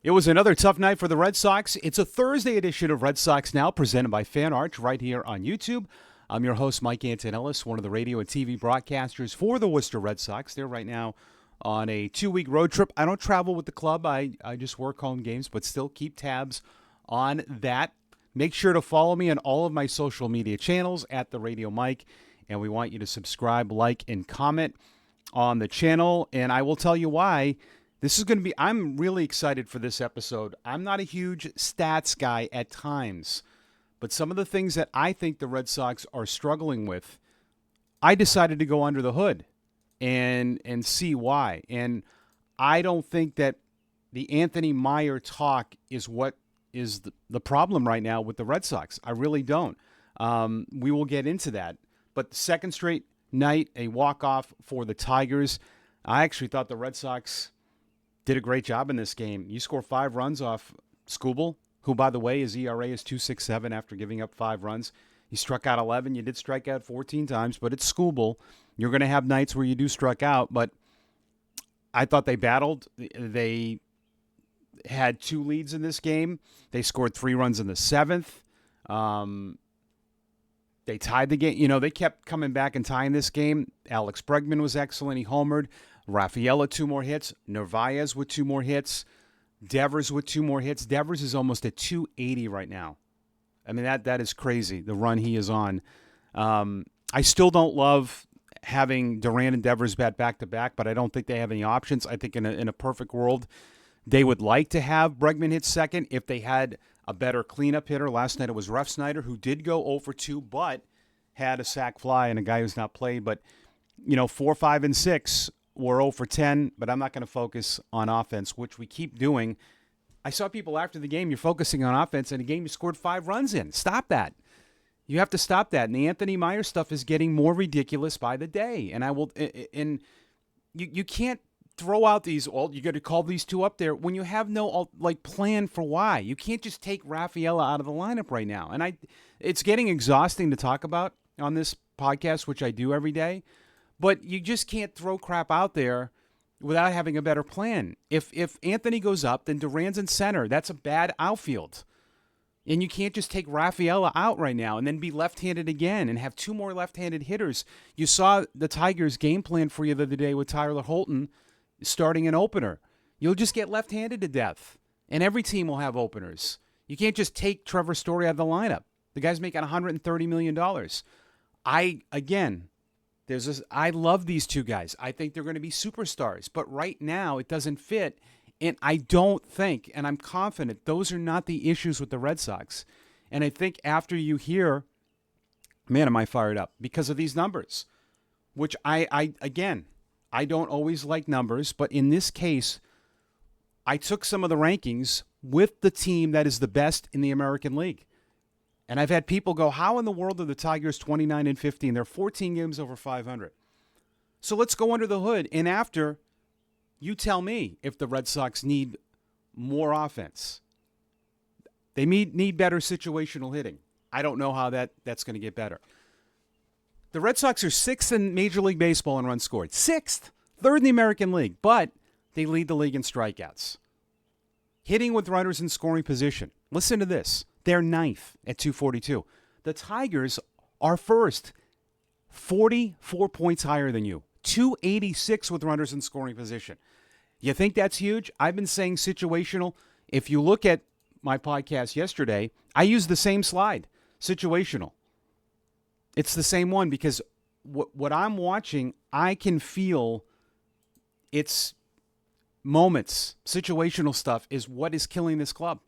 It was another tough night for the Red Sox. It's a Thursday edition of Red Sox Now, presented by Fan Arch right here on YouTube. I'm your host, Mike Antonellis, one of the radio and TV broadcasters for the Worcester Red Sox. They're right now on a 2-week road trip. I don't travel with the club. I just work home games, but still keep tabs on that. Make sure to follow me on all of my social media channels at The Radio Mike, and we want you to subscribe, like, and comment on the channel, and I will tell you why. This is going to be, I'm really excited for this episode. I'm not a huge stats guy at times, but some of the things that I think the Red Sox are struggling with, I decided to go under the hood and see why. And I don't think that the Anthony Meyer talk is what is the problem right now with the Red Sox. I really don't. We will get into that. But the second straight night, a walk-off for the Tigers. I actually thought the Red Sox did a great job in this game. You score 5 runs off Skubal, who, by the way, his ERA is 2.67 after giving up 5 runs. He struck out 11. You did strike out 14 times, but it's Skubal. You're going to have nights where you do struck out, but I thought they battled. They had 2 leads in this game. They scored 3 runs in the 7th. They tied the game. You know, they kept coming back and tying this game. Alex Bregman was excellent. He homered. Rafaela 2 more hits. Narvaez with 2 more hits. Devers with 2 more hits. Devers is almost at 280 right now. I mean, that is crazy, the run he is on. I still don't love having Duran and Devers bat back-to-back, but I don't think they have any options. I think in a perfect world, they would like to have Bregman hit second if they had a better cleanup hitter. Last night it was Ref Snyder, who did go 0 for 2, but had a sac fly and a guy who's not played. But, 4, 5, and 6 were 0 for 10, but I'm not going to focus on offense, which we keep doing. I saw people after the game, you're focusing on offense, and a game you scored 5 runs in. Stop that. You have to stop that. And the Anthony Meyer stuff is getting more ridiculous by the day. And you can't throw out these, you got to call these 2 up there when you have no plan for why. You can't just take Rafaela out of the lineup right now. And it's getting exhausting to talk about on this podcast, which I do every day. But you just can't throw crap out there without having a better plan. If Anthony goes up, then Duran's in center. That's a bad outfield. And you can't just take Rafaela out right now and then be left-handed again and have 2 more left-handed hitters. You saw the Tigers' game plan for you the other day with Tyler Holton starting an opener. You'll just get left-handed to death. And every team will have openers. You can't just take Trevor Story out of the lineup. The guy's making $130 million. I love these 2 guys. I think they're going to be superstars. But right now, it doesn't fit. And I don't think, and I'm confident, those are not the issues with the Red Sox. And I think after you hear, man, am I fired up because of these numbers, which I don't always like numbers. But in this case, I took some of the rankings with the team that is the best in the American League. And I've had people go, how in the world are the Tigers 29-15? They're 14 games over 500. So let's go under the hood. And after, you tell me if the Red Sox need more offense. They need better situational hitting. I don't know how that's going to get better. The Red Sox are 6th in Major League Baseball in runs scored. 6th. 3rd in the American League. But they lead the league in strikeouts. Hitting with runners in scoring position. Listen to this. They're 9th at 242. The Tigers are 1st, 44 points higher than you. 286 with runners in scoring position. You think that's huge? I've been saying situational. If you look at my podcast yesterday, I used the same slide, situational. It's the same one because what I'm watching, I can feel it's moments. Situational stuff is what is killing this club.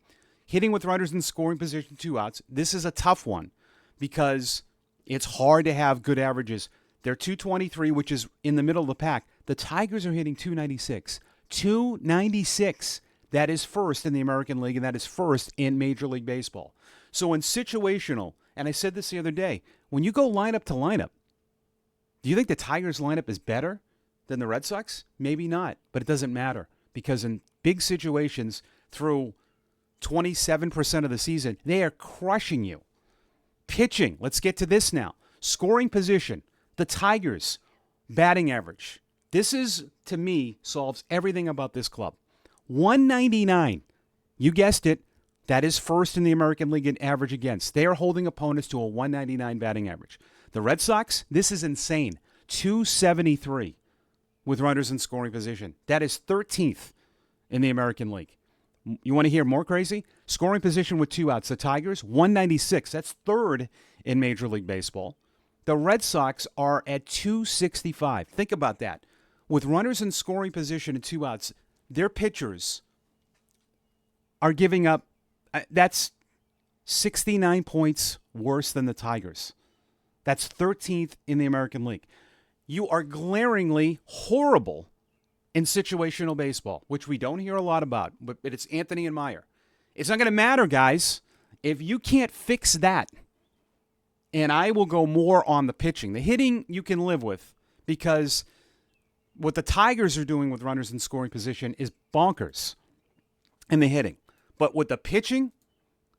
Hitting with runners in scoring position, 2 outs. This is a tough one because it's hard to have good averages. They're 223, which is in the middle of the pack. The Tigers are hitting 296. 296. That is 1st in the American League, and that is 1st in Major League Baseball. So in situational, and I said this the other day, when you go lineup to lineup, do you think the Tigers lineup is better than the Red Sox? Maybe not, but it doesn't matter because in big situations through 27% of the season, they are crushing you. Pitching, let's get to this now. Scoring position, the Tigers, batting average. This is, to me, solves everything about this club. 199 You guessed it. That is first in the American League in average against. They are holding opponents to a 199 batting average. The Red Sox, this is insane. 273 with runners in scoring position. That is 13th in the American League. You want to hear more crazy? Scoring position with 2 outs. The Tigers, 196. That's third in Major League Baseball. The Red Sox are at 265. Think about that. With runners in scoring position and 2 outs, their pitchers are giving up, that's 69 points worse than the Tigers. That's 13th in the American League. You are glaringly horrible in situational baseball, which we don't hear a lot about, but it's Anthony and Meyer. It's not going to matter, guys, if you can't fix that. And I will go more on the pitching. The hitting you can live with, because what the Tigers are doing with runners in scoring position is bonkers in the hitting. But with the pitching,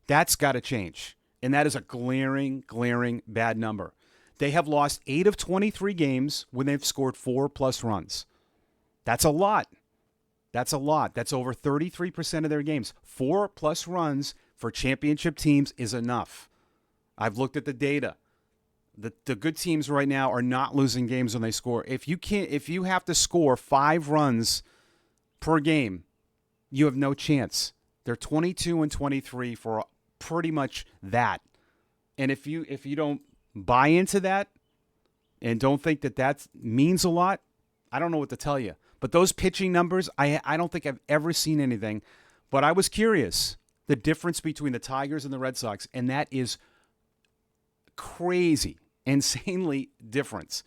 that's got to change. And that is a glaring bad number. They have lost 8 of 23 games when they've scored 4+ runs. That's a lot. That's a lot. That's over 33% of their games. 4+ runs for championship teams is enough. I've looked at the data. The good teams right now are not losing games when they score. If you have to score 5 runs per game, you have no chance. They're 22 and 23 for pretty much that. And if you don't buy into that and don't think that means a lot, I don't know what to tell you. But those pitching numbers, I don't think I've ever seen anything. But I was curious, the difference between the Tigers and the Red Sox, and that is crazy, insanely different.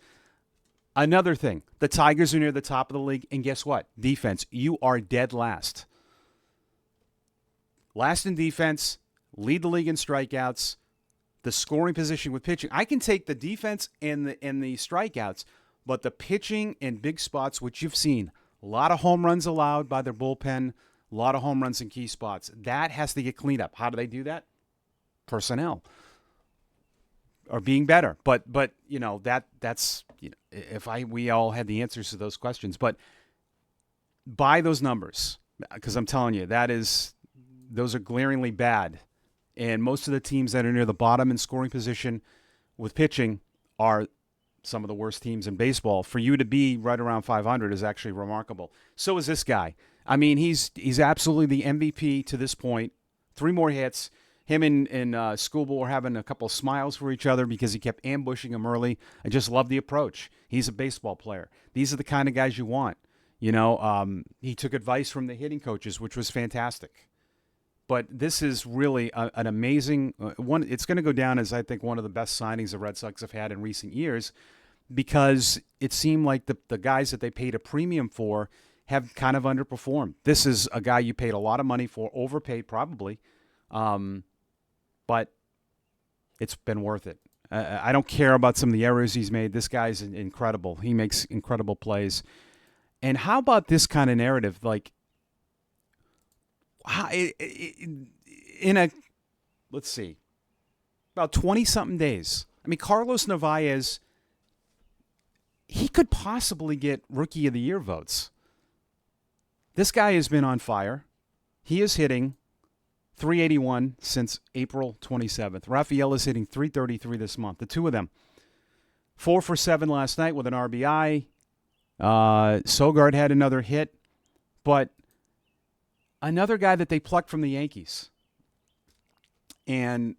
Another thing, the Tigers are near the top of the league, and guess what? Defense, you are dead last. Last in defense, lead the league in strikeouts, the scoring position with pitching. I can take the defense and the strikeouts, but the pitching in big spots, which you've seen, a lot of home runs allowed by their bullpen, a lot of home runs in key spots. That has to get cleaned up. How do they do that? Personnel are being better. But you know, that's we all had the answers to those questions. But by those numbers, because I'm telling you, those are glaringly bad. And most of the teams that are near the bottom in scoring position with pitching are some of the worst teams in baseball. For you to be right around 500 is actually remarkable. So is this guy. I mean, he's absolutely the MVP to this point. 3 more hits. Him and Skubal were having a couple of smiles for each other because he kept ambushing him early. I just love the approach. He's a baseball player. These are the kind of guys you want. You know, he took advice from the hitting coaches, which was fantastic. But this is really an amazing one. It's going to go down as, I think, one of the best signings the Red Sox have had in recent years, because it seemed like the guys that they paid a premium for have kind of underperformed. This is a guy you paid a lot of money for, overpaid probably, but it's been worth it. I don't care about some of the errors he's made. This guy's incredible. He makes incredible plays. And how about this kind of narrative? Like, let's see, about 20-something days. I mean, Carlos Narvaez, he could possibly get Rookie of the Year votes. This guy has been on fire. He is hitting .381 since April 27th. Rafael is hitting .333 this month. The two of them. 4 for 7 last night with an RBI. Sogard had another hit. But another guy that they plucked from the Yankees. And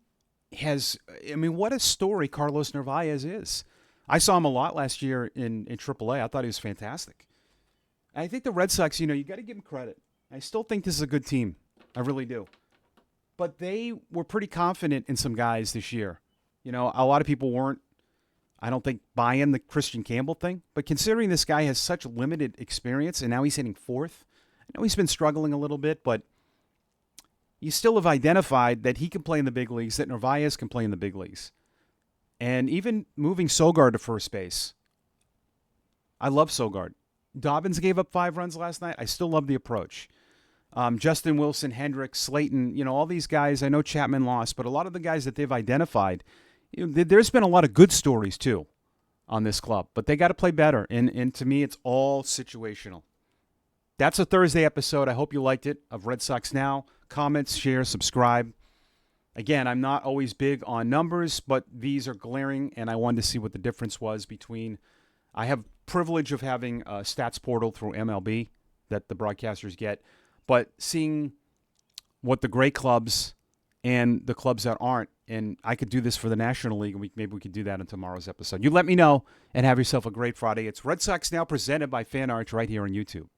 what a story Carlos Narvaez is. I saw him a lot last year in AAA. I thought he was fantastic. I think the Red Sox, you got to give them credit. I still think this is a good team. I really do. But they were pretty confident in some guys this year. A lot of people weren't, I don't think, buying the Christian Campbell thing. But considering this guy has such limited experience and now he's hitting 4th, I know he's been struggling a little bit, but you still have identified that he can play in the big leagues, that Narvaez can play in the big leagues. And even moving Sogard to first base. I love Sogard. Dobbins gave up 5 runs last night. I still love the approach. Justin Wilson, Hendricks, Slayton, all these guys. I know Chapman lost, but a lot of the guys that they've identified, there's been a lot of good stories too on this club, but they got to play better. And to me, it's all situational. that's a Thursday episode. I hope you liked it of Red Sox Now. Comments, share, subscribe. Again, I'm not always big on numbers, but these are glaring, and I wanted to see what the difference was between. I have privilege of having a stats portal through MLB that the broadcasters get, but seeing what the great clubs and the clubs that aren't, and I could do this for the National League, and maybe we could do that in tomorrow's episode. You let me know, and have yourself a great Friday. It's Red Sox Now presented by Fan Arch right here on YouTube.